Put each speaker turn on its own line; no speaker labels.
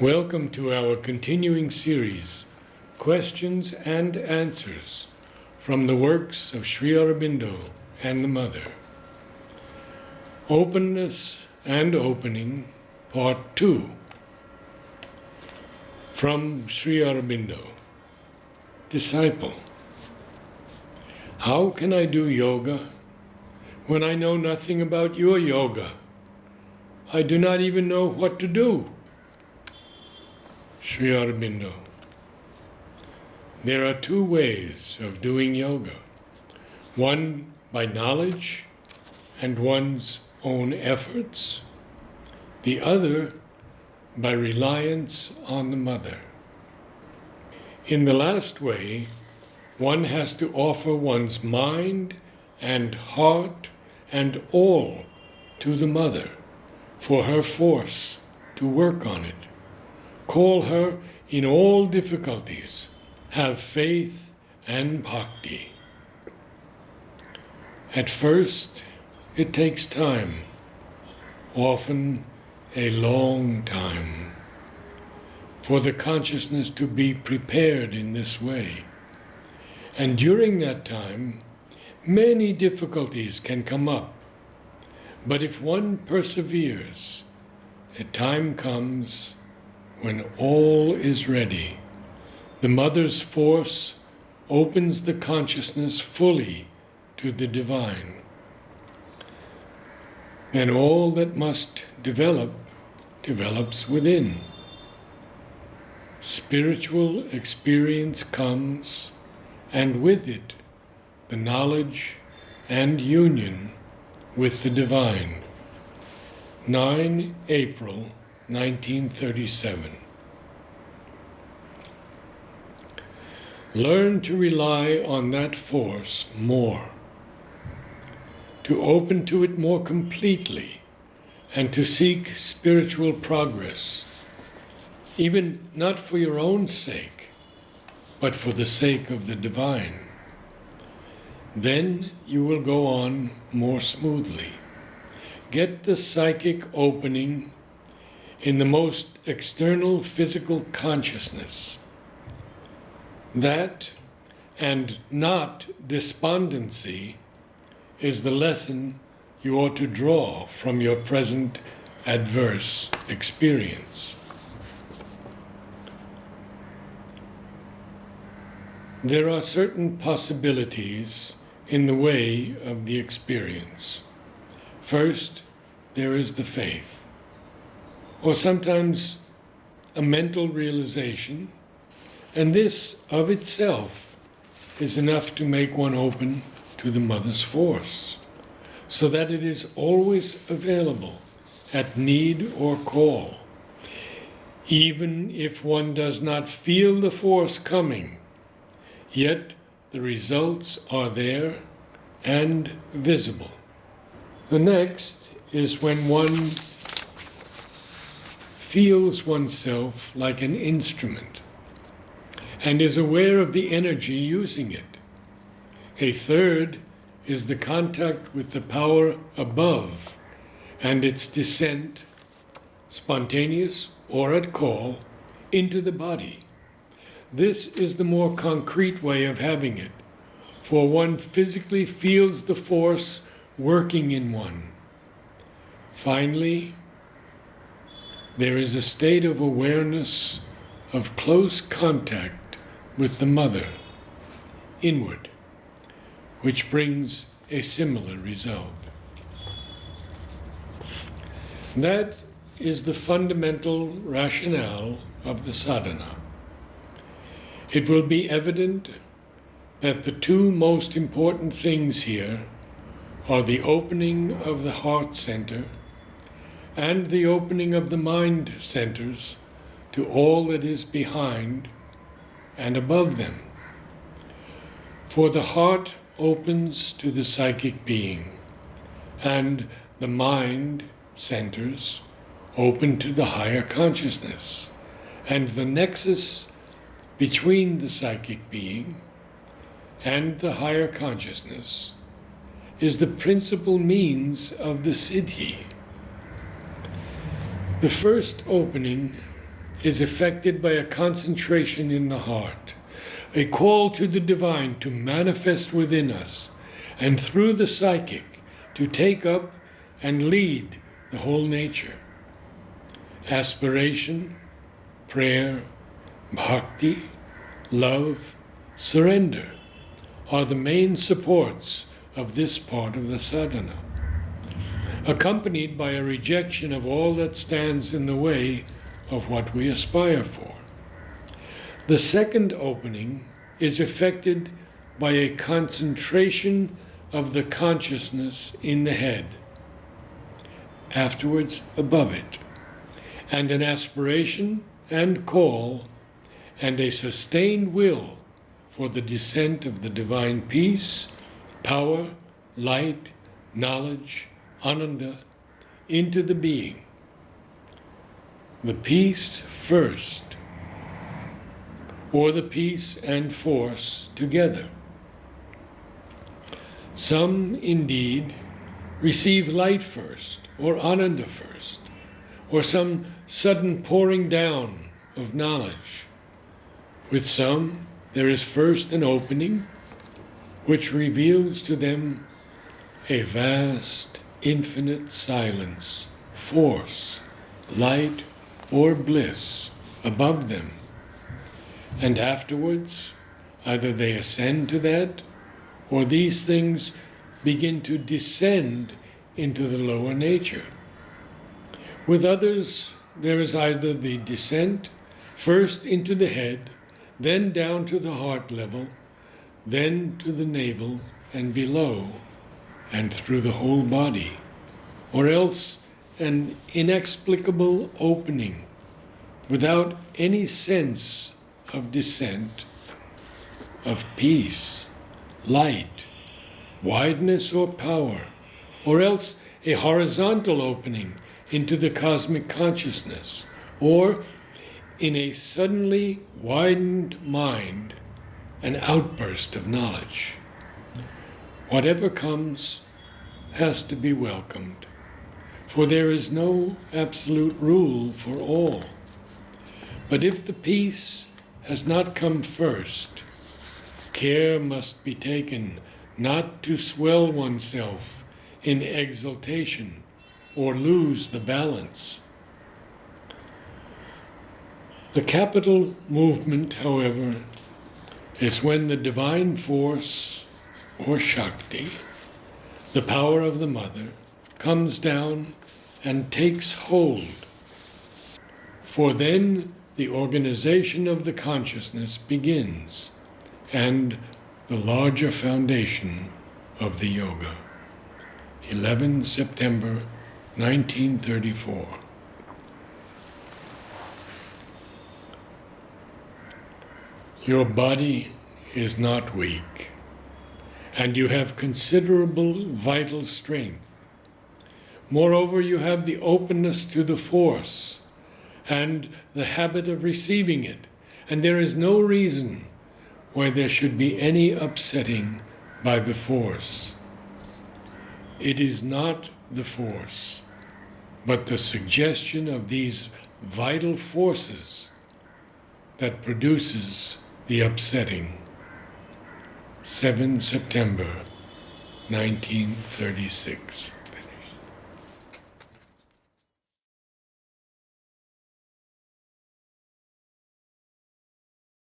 Welcome to our continuing series, Questions and Answers from the works of Sri Aurobindo and the Mother. Openness and Opening, Part 2. From Sri Aurobindo. Disciple, how can I do yoga when I know nothing about your yoga? I do not even know what to do. Sri Aurobindo. There are two ways of doing yoga. One by knowledge and one's own efforts. The other by reliance on the Mother. In the last way, one has to offer one's mind and heart and all to the Mother for her force to work on it. Call her in all difficulties. Have faith and bhakti. At first, it takes time, often a long time, for the consciousness to be prepared in this way. And during that time, many difficulties can come up. But if one perseveres, a time comes when all is ready. The Mother's force opens the consciousness fully to the divine. And all that must develop, develops within. Spiritual experience comes, and with it, the knowledge and union with the divine. 9 April 1937. Learn to rely on that force more, to open to it more completely, and to seek spiritual progress, even not for your own sake, but for the sake of the divine. Then you will go on more smoothly. Get the psychic opening in the most external physical consciousness. That, and not despondency, is the lesson you ought to draw from your present adverse experience. There are certain possibilities in the way of the experience. First, there is the faith, or sometimes a mental realization, and this of itself is enough to make one open to the Mother's force, so that it is always available at need or call. Even if one does not feel the force coming, yet the results are there and visible. The next is when one feels oneself like an instrument and is aware of the energy using it. A third is the contact with the power above and its descent, spontaneous or at call, into the body. This is the more concrete way of having it, for one physically feels the force working in one. Finally, there is a state of awareness of close contact with the Mother, inward, which brings a similar result. That is the fundamental rationale of the sadhana. It will be evident that the two most important things here are the opening of the heart center and the opening of the mind centers to all that is behind and above them. For the heart opens to the psychic being, and the mind centers open to the higher consciousness, and the nexus between the psychic being and the higher consciousness is the principal means of the siddhi. The first opening is effected by a concentration in the heart, a call to the divine to manifest within us, and through the psychic to take up and lead the whole nature. Aspiration, prayer, bhakti, love, surrender are the main supports of this part of the sadhana, accompanied by a rejection of all that stands in the way of what we aspire for. The second opening is effected by a concentration of the consciousness in the head, afterwards above it, and an aspiration and call and a sustained will for the descent of the divine peace, power, light, knowledge, ananda, into the being. The peace first, or the peace and force together. Some, indeed, receive light first, or ananda first, or some sudden pouring down of knowledge. With some, there is first an opening, which reveals to them a vast, infinite silence, force, light, or bliss above them. And afterwards, either they ascend to that, or these things begin to descend into the lower nature. With others, there is either the descent first into the head, then down to the heart level, then to the navel and below, and through the whole body, or else an inexplicable opening without any sense of descent, of peace, light, wideness or power, or else a horizontal opening into the cosmic consciousness, or in a suddenly widened mind, an outburst of knowledge. Whatever comes has to be welcomed, for there is no absolute rule for all. But if the peace has not come first, care must be taken not to swell oneself in exaltation or lose the balance. The capital movement, however, is when the divine force, or Shakti, the power of the mother, comes down and takes hold. For then the organization of the consciousness begins, and the larger foundation of the yoga. 11 September 1934. Your body is not weak, and you have considerable vital strength. Moreover, you have the openness to the force and the habit of receiving it, and there is no reason why there should be any upsetting by the force. It is not the force, but the suggestion of these vital forces that produces the upsetting. 7 September 1936.